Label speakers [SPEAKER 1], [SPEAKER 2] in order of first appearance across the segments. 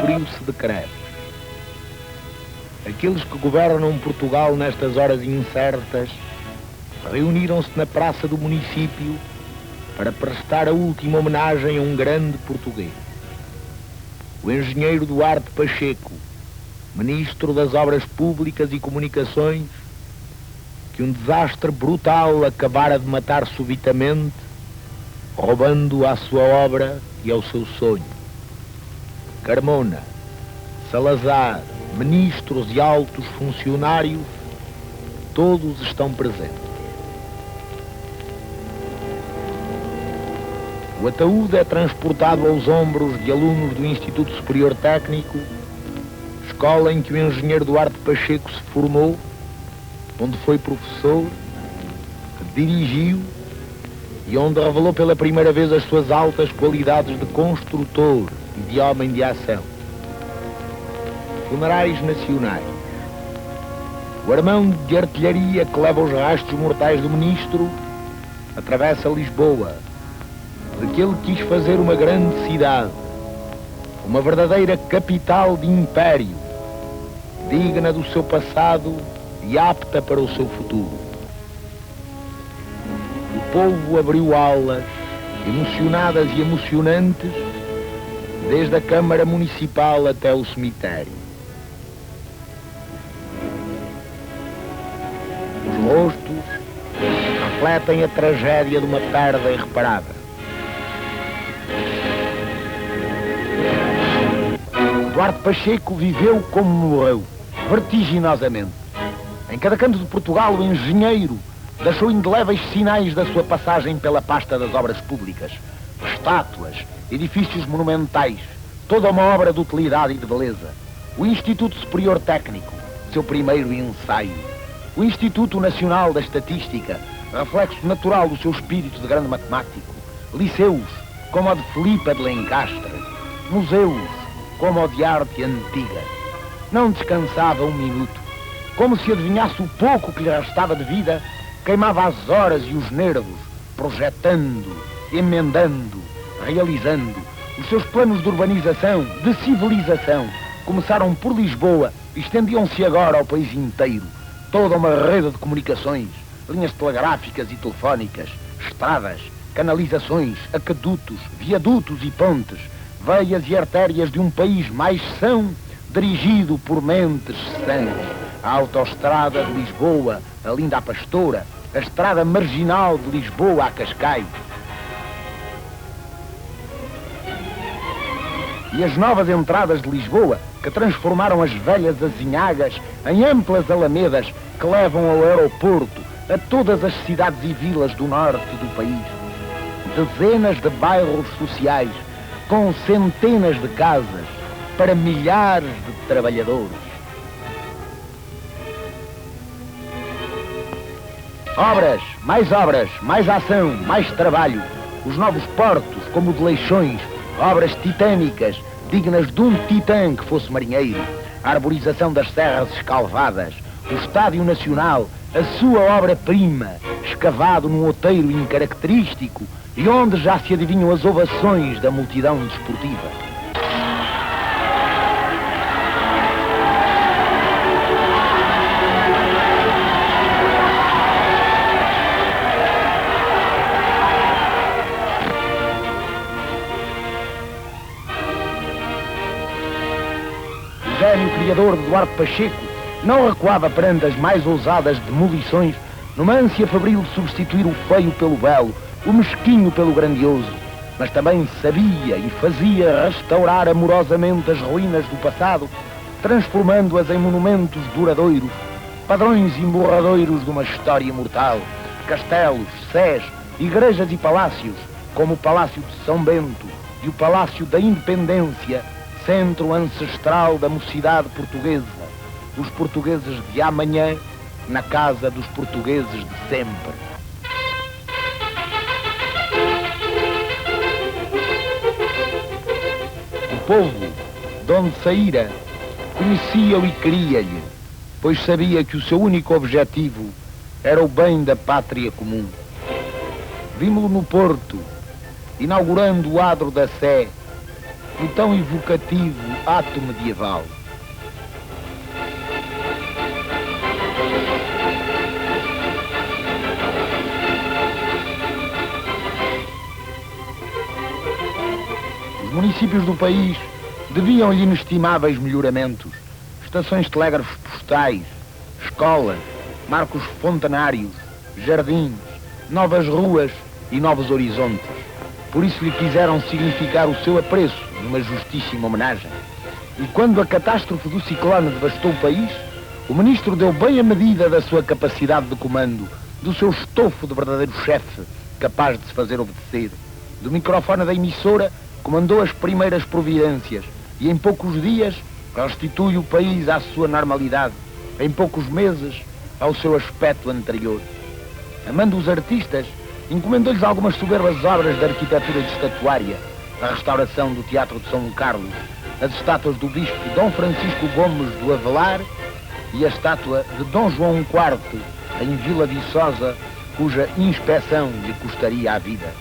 [SPEAKER 1] cobriu-se de crevos. Aqueles que governam Portugal nestas horas incertas reuniram-se na praça do município para prestar a última homenagem a um grande português. O engenheiro Duarte Pacheco, ministro das Obras Públicas e Comunicações, que um desastre brutal acabara de matar subitamente, roubando à sua obra e ao seu sonho. Carmona, Salazar, ministros e altos funcionários, todos estão presentes. O ataúde é transportado aos ombros de alunos do Instituto Superior Técnico, escola em que o engenheiro Duarte Pacheco se formou, onde foi professor, dirigiu e onde revelou pela primeira vez as suas altas qualidades de construtor e de homem de ação. Funerais nacionais. O armão de artilharia que leva os rastros mortais do ministro atravessa Lisboa, de que ele quis fazer uma grande cidade, uma verdadeira capital de império, digna do seu passado e apta para o seu futuro. O povo abriu aulas, emocionadas e emocionantes, desde a Câmara Municipal até o cemitério. Os rostos refletem a tragédia de uma perda irreparável. Duarte Pacheco viveu como morreu, vertiginosamente. Em cada canto de Portugal, o engenheiro deixou indeléveis sinais da sua passagem pela pasta das obras públicas. Estátuas, edifícios monumentais, toda uma obra de utilidade e de beleza. O Instituto Superior Técnico, seu primeiro ensaio. O Instituto Nacional da Estatística, reflexo natural do seu espírito de grande matemático. Liceus, como o de Filipe de Lencastre. Museus, como o de arte antiga. Não descansava um minuto. Como se adivinhasse o pouco que lhe restava de vida, queimava as horas e os nervos, projetando, emendando, realizando. Os seus planos de urbanização, de civilização, começaram por Lisboa e estendiam-se agora ao país inteiro. Toda uma rede de comunicações, linhas telegráficas e telefónicas, estradas, canalizações, aquedutos, viadutos e pontes, veias e artérias de um país mais são, dirigido por mentes sãs. A autoestrada de Lisboa, a Linda à Pastora, a estrada marginal de Lisboa a Cascais. E as novas entradas de Lisboa, que transformaram as velhas azinhagas em amplas alamedas que levam ao aeroporto, a todas as cidades e vilas do norte do país. Dezenas de bairros sociais, com centenas de casas, para milhares de trabalhadores. Obras, mais ação, mais trabalho. Os novos portos, como o de Leixões, obras titânicas, dignas de um titã que fosse marinheiro. A arborização das serras escalvadas, o Estádio Nacional, a sua obra-prima, escavado num outeiro incaracterístico e onde já se adivinham as ovações da multidão desportiva. O gênio criador de Duarte Pacheco não recuava perante as mais ousadas demolições numa ânsia febril de substituir o feio pelo belo, o mesquinho pelo grandioso, mas também sabia e fazia restaurar amorosamente as ruínas do passado, transformando-as em monumentos duradouros, padrões imborradouros de uma história imortal, castelos, sés, igrejas e palácios, como o Palácio de São Bento e o Palácio da Independência, centro ancestral da mocidade portuguesa, os portugueses de amanhã na casa dos portugueses de sempre. O povo, de onde saíra, conhecia-o e queria-lhe, pois sabia que o seu único objetivo era o bem da pátria comum. Vimos-lo no Porto, inaugurando o adro da Sé, no tão evocativo ato medieval. Os municípios do país deviam-lhe inestimáveis melhoramentos. Estações de telégrafos postais, escolas, marcos fontanários, jardins, novas ruas e novos horizontes. Por isso lhe quiseram significar o seu apreço numa justíssima homenagem. E quando a catástrofe do ciclone devastou o país, o ministro deu bem a medida da sua capacidade de comando, do seu estofo de verdadeiro chefe, capaz de se fazer obedecer. Do microfone da emissora, comandou as primeiras providências e em poucos dias restitui o país à sua normalidade, em poucos meses ao seu aspecto anterior. Amando os artistas, encomendou-lhes algumas soberbas obras de arquitetura de estatuária, a restauração do Teatro de São Carlos, as estátuas do bispo Dom Francisco Gomes do Avelar e a estátua de Dom João IV em Vila Viçosa, cuja inspeção lhe custaria a vida.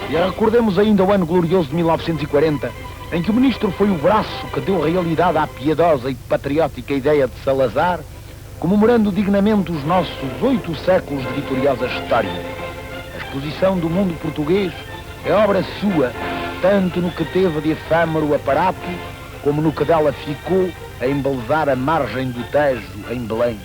[SPEAKER 1] E recordemos ainda o ano glorioso de 1940, em que o ministro foi o braço que deu realidade à piedosa e patriótica ideia de Salazar, comemorando dignamente os nossos 8 séculos de vitoriosa história. A exposição do mundo português é obra sua, tanto no que teve de efêmero aparato, como no que dela ficou a embelezar a margem do Tejo, em Belém.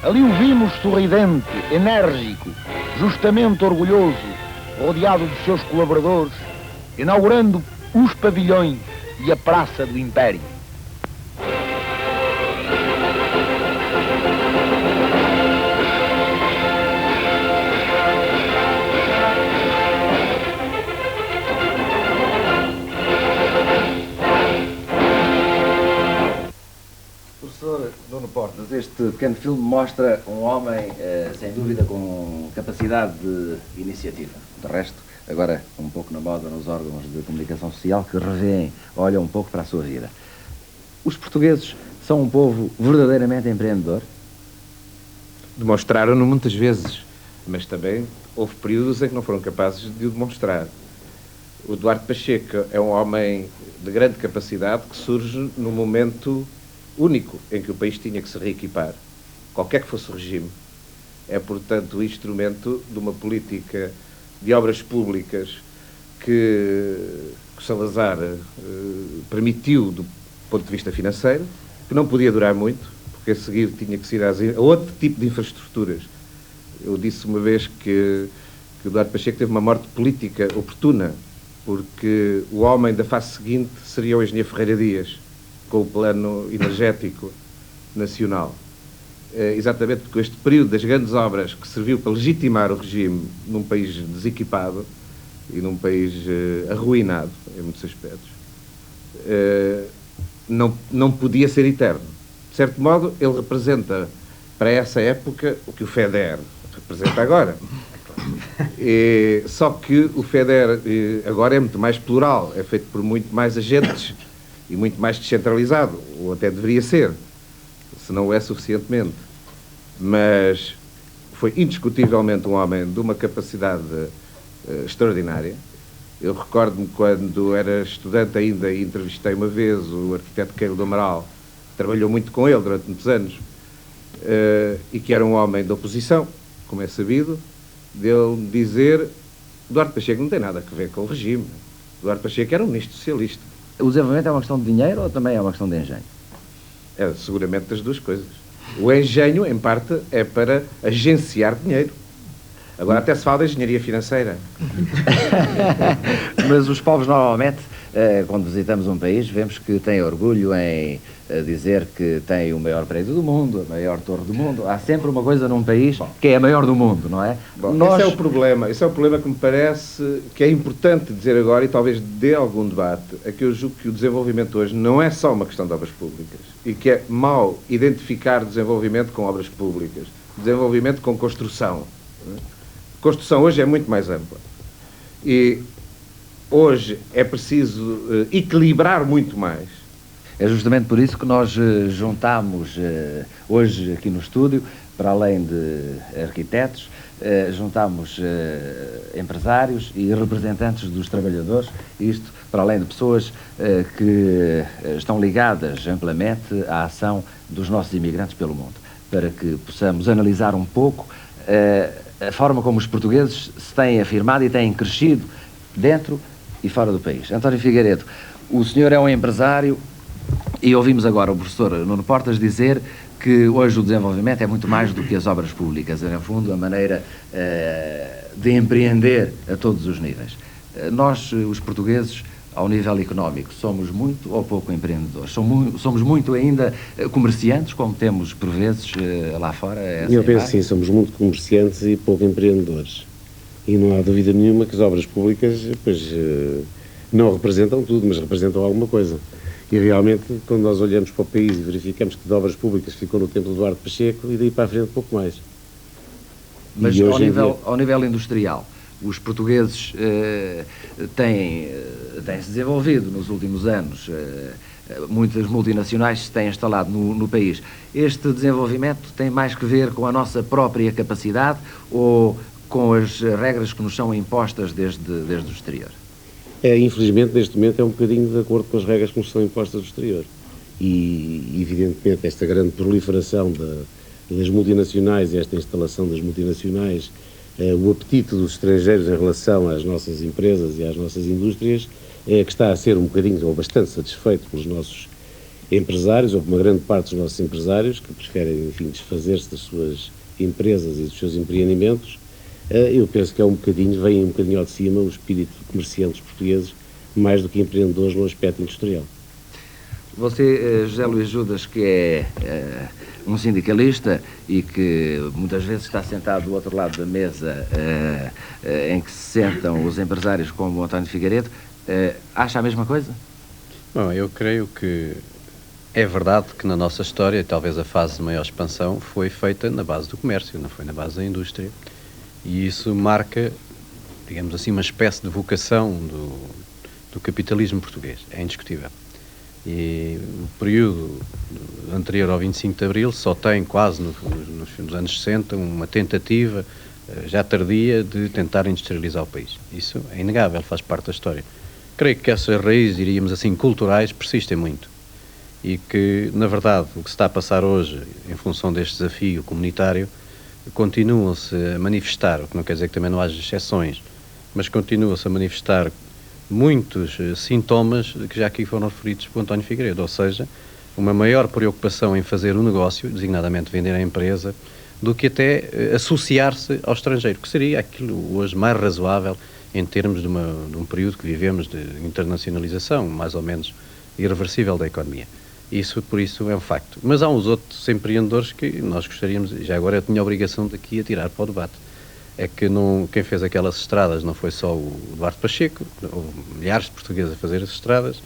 [SPEAKER 1] Ali o vimos sorridente, enérgico, justamente orgulhoso, rodeado dos seus colaboradores, inaugurando os pavilhões e a Praça do Império.
[SPEAKER 2] Professor Nuno Portas, este pequeno filme mostra um homem, sem dúvida, com capacidade de iniciativa. De resto, agora um pouco na moda nos órgãos de comunicação social que revêem, olham um pouco para a sua vida. Os portugueses são um povo verdadeiramente empreendedor?
[SPEAKER 3] Demonstraram-no muitas vezes, mas também houve períodos em que não foram capazes de o demonstrar. O Duarte Pacheco é um homem de grande capacidade que surge num momento único em que o país tinha que se reequipar, qualquer que fosse o regime. É, portanto, o instrumento de uma política de obras públicas que Salazar permitiu do ponto de vista financeiro, que não podia durar muito, porque a seguir tinha que se ir a outro tipo de infraestruturas. Eu disse uma vez que o Duarte Pacheco teve uma morte política oportuna, porque o homem da fase seguinte seria o engenheiro Ferreira Dias, com o plano energético nacional. Exatamente porque este período das grandes obras que serviu para legitimar o regime num país desequipado e num país arruinado, em muitos aspectos, não podia ser eterno. De certo modo, ele representa para essa época o que o FEDER representa agora. Só que o FEDER agora é muito mais plural, é feito por muito mais agentes e muito mais descentralizado, ou até deveria ser, se não o é suficientemente. Mas foi indiscutivelmente um homem de uma capacidade extraordinária. Eu recordo-me quando era estudante ainda e entrevistei uma vez o arquiteto Queiro do Amaral, que trabalhou muito com ele durante muitos anos, e que era um homem da oposição, como é sabido, dele dizer: Duarte Pacheco não tem nada a ver com o regime. Duarte Pacheco era um ministro socialista.
[SPEAKER 2] O desenvolvimento é uma questão de dinheiro ou também é uma questão de engenho?
[SPEAKER 3] É seguramente das duas coisas. O engenho, em parte, é para agenciar dinheiro. Agora até se fala de engenharia financeira.
[SPEAKER 2] Mas os povos normalmente, quando visitamos um país, vemos que têm orgulho em dizer que tem o maior prédio do mundo, a maior torre do mundo. Há sempre uma coisa num país que é a maior do mundo, não é?
[SPEAKER 3] Esse é o problema. Esse é o problema que me parece que é importante dizer agora, e talvez dê algum debate, é que eu julgo que o desenvolvimento hoje não é só uma questão de obras públicas, e que é mau identificar desenvolvimento com obras públicas, desenvolvimento com construção. Construção hoje é muito mais ampla. E hoje é preciso equilibrar muito mais.
[SPEAKER 2] É justamente por isso que nós juntamos hoje aqui no estúdio, para além de arquitetos, juntamos empresários e representantes dos trabalhadores, isto para além de pessoas que estão ligadas amplamente à ação dos nossos imigrantes pelo mundo, para que possamos analisar um pouco a forma como os portugueses se têm afirmado e têm crescido dentro e fora do país. António Figueiredo, o senhor é um empresário e ouvimos agora o professor Nuno Portas dizer que hoje o desenvolvimento é muito mais do que as obras públicas, é, no fundo, a maneira de empreender a todos os níveis. Nós, os portugueses, ao nível económico, somos muito ou pouco empreendedores? Somos muito ainda comerciantes, como temos, por vezes, lá fora?
[SPEAKER 4] Eu penso sim, somos muito comerciantes e pouco empreendedores. E não há dúvida nenhuma que as obras públicas, pois, não representam tudo, mas representam alguma coisa. E realmente, quando nós olhamos para o país e verificamos que de obras públicas ficou no tempo do Duarte Pacheco e daí para a frente pouco mais.
[SPEAKER 2] Mas ao nível industrial, os portugueses têm-se desenvolvido nos últimos anos, muitas multinacionais se têm instalado no país. Este desenvolvimento tem mais que ver com a nossa própria capacidade ou com as regras que nos são impostas desde o exterior?
[SPEAKER 4] Infelizmente, neste momento, é um bocadinho de acordo com as regras que nos são impostas do exterior. E, evidentemente, esta grande proliferação das multinacionais e esta instalação das multinacionais, o apetite dos estrangeiros em relação às nossas empresas e às nossas indústrias, que está a ser um bocadinho ou bastante satisfeito pelos nossos empresários, ou por uma grande parte dos nossos empresários, que preferem, enfim, desfazer-se das suas empresas e dos seus empreendimentos. Eu penso que vem um bocadinho ao de cima o espírito de comerciantes portugueses, mais do que empreendedores no aspecto industrial.
[SPEAKER 2] Você, José Luís Judas, que é um sindicalista e que muitas vezes está sentado do outro lado da mesa em que se sentam os empresários como o António Figueiredo, acha a mesma coisa?
[SPEAKER 5] Bom, eu creio que é verdade que na nossa história, talvez a fase de maior expansão foi feita na base do comércio, não foi na base da indústria. E isso marca, digamos assim, uma espécie de vocação do capitalismo português, é indiscutível. E o período anterior ao 25 de Abril só tem quase, nos anos 60, uma tentativa já tardia de tentar industrializar o país. Isso é inegável, faz parte da história. Creio que essas raízes, diríamos assim, culturais, persistem muito. E que, na verdade, o que se está a passar hoje, em função deste desafio comunitário, continuam-se a manifestar, o que não quer dizer que também não haja exceções, mas continua-se a manifestar muitos sintomas que já aqui foram referidos por António Figueiredo, ou seja, uma maior preocupação em fazer um negócio, designadamente vender a empresa, do que até associar-se ao estrangeiro, que seria aquilo hoje mais razoável em termos de um período que vivemos de internacionalização, mais ou menos irreversível da economia. Isso, por isso, é um facto. Mas há uns outros empreendedores que nós gostaríamos, já agora eu tinha a obrigação de aqui a tirar para o debate. É que quem fez aquelas estradas não foi só o Duarte Pacheco, houve milhares de portugueses a fazer as estradas.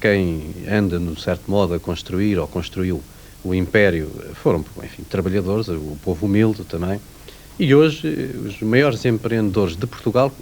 [SPEAKER 5] Quem anda, de certo modo, a construir ou construiu o império foram, enfim, trabalhadores, o povo humilde também. E hoje, os maiores empreendedores de Portugal